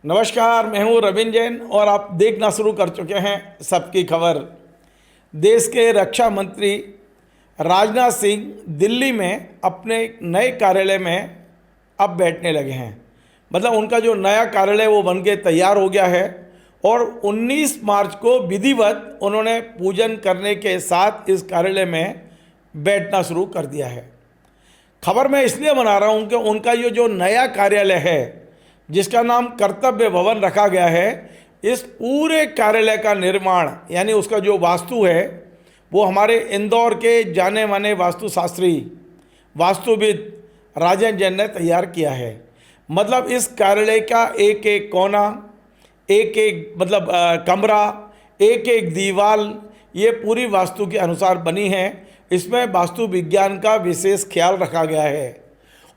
नमस्कार, मैं हूं रविंद्र जैन और आप देखना शुरू कर चुके हैं सबकी खबर। देश के रक्षा मंत्री राजनाथ सिंह दिल्ली में अपने एक नए कार्यालय में अब बैठने लगे हैं। मतलब उनका जो नया कार्यालय वो बन के तैयार हो गया है और 19 मार्च को विधिवत उन्होंने पूजन करने के साथ इस कार्यालय में बैठना शुरू कर दिया है। खबर मैं इसलिए बना रहा हूं कि उनका ये जो नया कार्यालय है जिसका नाम कर्तव्य भवन रखा गया है, इस पूरे कार्यालय का निर्माण यानी उसका जो वास्तु है वो हमारे इंदौर के जाने माने वास्तुशास्त्री वास्तुविद राजेंद्र जैन ने तैयार किया है। मतलब इस कार्यालय का एक एक कोना, एक एक कमरा, एक एक दीवार ये पूरी वास्तु के अनुसार बनी है। इसमें वास्तु विज्ञान का विशेष ख्याल रखा गया है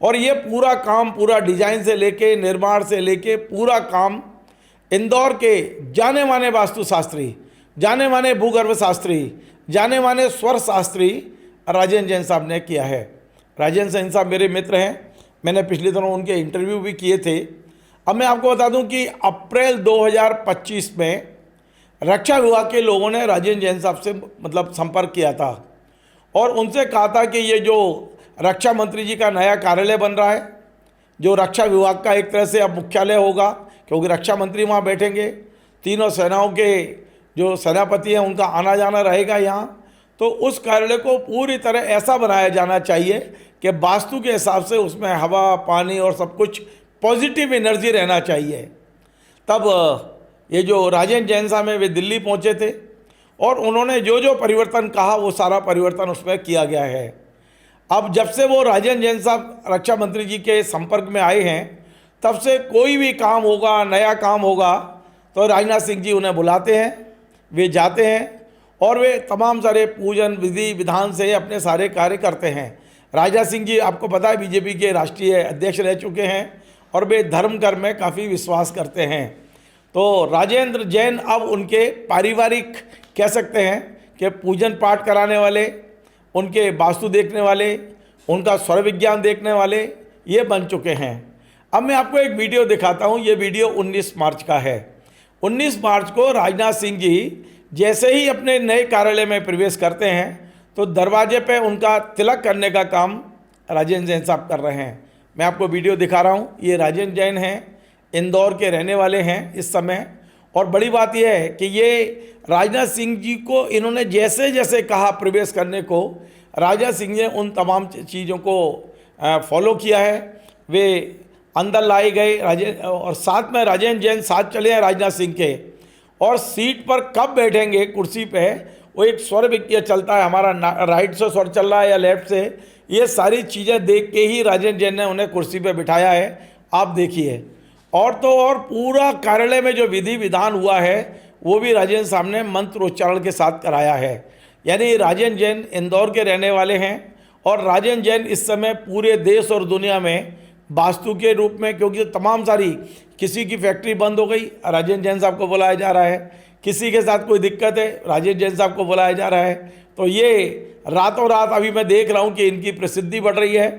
और ये पूरा काम, पूरा डिजाइन से लेके निर्माण से लेके पूरा काम इंदौर के जाने माने वास्तुशास्त्री, जाने माने भूगर्भ शास्त्री, जाने माने स्वर शास्त्री राजेंद्र जैन साहब ने किया है। राजेंद्र जैन साहब मेरे मित्र हैं, मैंने पिछले दिनों उनके इंटरव्यू भी किए थे। अब मैं आपको बता दूं कि अप्रैल 2025 में रक्षा विभाग के लोगों ने राजेंद्र जैन साहब से संपर्क किया था और उनसे कहा था कि ये जो रक्षा मंत्री जी का नया कार्यालय बन रहा है, जो रक्षा विभाग का एक तरह से अब मुख्यालय होगा, क्योंकि रक्षा मंत्री वहाँ बैठेंगे, तीनों सेनाओं के जो सेनापति हैं उनका आना जाना रहेगा यहाँ, तो उस कार्यालय को पूरी तरह ऐसा बनाया जाना चाहिए कि वास्तु के हिसाब से उसमें हवा, पानी और सब कुछ पॉजिटिव एनर्जी रहना चाहिए। तब ये जो राजेंद्र जैन साहब में वे दिल्ली पहुँचे थे और उन्होंने जो जो परिवर्तन कहा वो सारा परिवर्तन उसमें किया गया है। अब जब से वो राजेंद्र जैन साहब रक्षा मंत्री जी के संपर्क में आए हैं, तब से कोई भी काम होगा, नया काम होगा, तो राजनाथ सिंह जी उन्हें बुलाते हैं, वे जाते हैं और वे तमाम सारे पूजन विधि विधान से अपने सारे कार्य करते हैं। राजनाथ सिंह जी आपको पता है बीजेपी के राष्ट्रीय अध्यक्ष रह चुके हैं और वे धर्म कर्म में काफ़ी विश्वास करते हैं। तो राजेंद्र जैन अब उनके पारिवारिक कह सकते हैं कि पूजन पाठ कराने वाले, उनके वास्तु देखने वाले, उनका स्वर विज्ञान देखने वाले ये बन चुके हैं। अब मैं आपको एक वीडियो दिखाता हूँ। ये वीडियो 19 मार्च का है। 19 मार्च को राजनाथ सिंह जी जैसे ही अपने नए कार्यालय में प्रवेश करते हैं तो दरवाजे पे उनका तिलक करने का काम राजेंद्र जैन साहब कर रहे हैं। मैं आपको वीडियो दिखा रहा हूँ। ये राजेंद्र जैन हैं, इंदौर के रहने वाले हैं इस समय। और बड़ी बात यह है कि ये राजनाथ सिंह जी को इन्होंने जैसे जैसे कहा प्रवेश करने को, राजनाथ सिंह ने उन तमाम चीज़ों को फॉलो किया है। वे अंदर लाए गए और साथ में राजेंद्र जैन साथ चले हैं राजनाथ सिंह के। और सीट पर कब बैठेंगे कुर्सी पे वो एक स्वर विज्ञान चलता है, हमारा राइट से स्वर चल रहा है या लेफ्ट से, ये सारी चीज़ें देख के ही राजेंद्र जैन ने उन्हें कुर्सी पे बिठाया है। आप देखिए। और तो और पूरा कार्यालय में जो विधि विधान हुआ है वो भी राजेंद्र साहब ने मंत्रोच्चारण के साथ कराया है। यानी राजेंद्र जैन इंदौर के रहने वाले हैं और राजेंद्र जैन इस समय पूरे देश और दुनिया में वास्तु के रूप में, क्योंकि तमाम सारी किसी की फैक्ट्री बंद हो गई, राजेंद्र जैन साहब को बुलाया जा रहा है, किसी के साथ कोई दिक्कत है, राजेंद्र जैन साहब को बुलाया जा रहा है। तो ये रातों रात अभी मैं देख रहा हूँ कि इनकी प्रसिद्धि बढ़ रही है।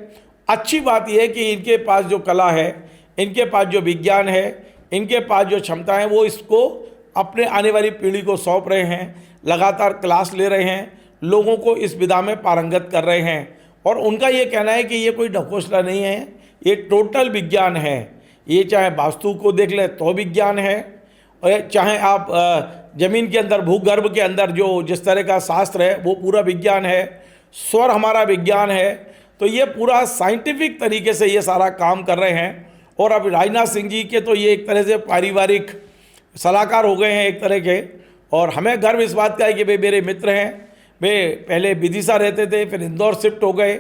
अच्छी बात यह है कि इनके पास जो कला है, इनके पास जो विज्ञान है, इनके पास जो क्षमता है, वो इसको अपने आने वाली पीढ़ी को सौंप रहे हैं। लगातार क्लास ले रहे हैं, लोगों को इस विधा में पारंगत कर रहे हैं। और उनका ये कहना है कि ये कोई ढकोसला नहीं है, ये टोटल विज्ञान है। ये चाहे वास्तु को देख लें तो विज्ञान है, और चाहे आप जमीन के अंदर, भूगर्भ के अंदर जो जिस तरह का शास्त्र है वो पूरा विज्ञान है, स्वर हमारा विज्ञान है। तो ये पूरा साइंटिफिक तरीके से ये सारा काम कर रहे हैं। और अब राजनाथ सिंह जी के तो ये एक तरह से पारिवारिक सलाहकार हो गए हैं एक तरह के। और हमें गर्व इस बात का है कि वे मेरे मित्र हैं। वे पहले विदिशा रहते थे, फिर इंदौर शिफ्ट हो गए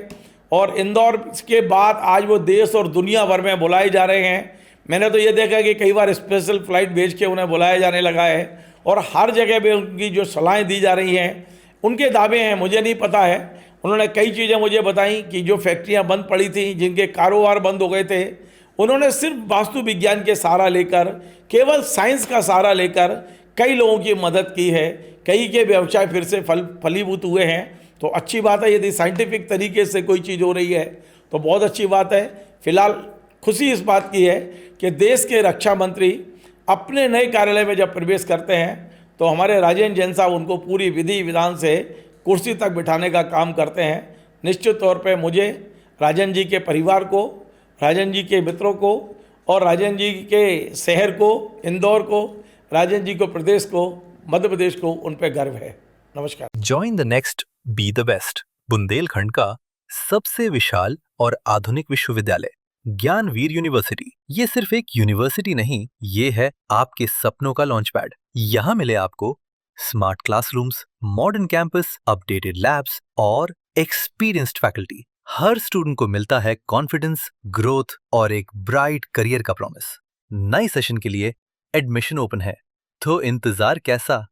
और इंदौर के बाद आज वो देश और दुनिया भर में बुलाए जा रहे हैं। मैंने तो ये देखा कि कई बार स्पेशल फ़्लाइट भेज के उन्हें बुलाया जाने लगा है और हर जगह पे उनकी जो सलाहें दी जा रही हैं, उनके दावे हैं, मुझे नहीं पता है। उन्होंने कई चीज़ें मुझे बताई कि जो फैक्ट्रियाँ बंद पड़ी थी, जिनके कारोबार बंद हो गए थे, उन्होंने सिर्फ वास्तु विज्ञान के सहारा लेकर, केवल साइंस का सहारा लेकर कई लोगों की मदद की है। कई के व्यवसाय फिर से फलीभूत हुए हैं। तो अच्छी बात है, यदि साइंटिफिक तरीके से कोई चीज़ हो रही है तो बहुत अच्छी बात है। फिलहाल खुशी इस बात की है कि देश के रक्षा मंत्री अपने नए कार्यालय में जब प्रवेश करते हैं तो हमारे राजेंद्र जैन साहब उनको पूरी विधि विधान से कुर्सी तक बिठाने का काम करते हैं। निश्चित तौर पे मुझे राजेंद्र जी के परिवार को, राजेंद्र जी के मित्रों को और राजेंद्र जी के शहर को, इंदौर को, राजेंद्र जी को, प्रदेश को, मध्य प्रदेश को उन पे गर्व है। नमस्कार। Join the next, be the best. Bundelkhand का सबसे विशाल और आधुनिक विश्वविद्यालय ज्ञानवीर यूनिवर्सिटी। ये सिर्फ एक यूनिवर्सिटी नहीं, ये है आपके सपनों का लॉन्च पैड। यहाँ मिले आपको smart classrooms, modern campus, updated labs और एक्सपीरियंस्ड फैकल्टी। हर स्टूडेंट को मिलता है कॉन्फिडेंस, ग्रोथ और एक ब्राइट करियर का प्रॉमिस। नए सेशन के लिए एडमिशन ओपन है, तो इंतजार कैसा?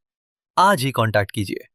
आज ही कांटेक्ट कीजिए।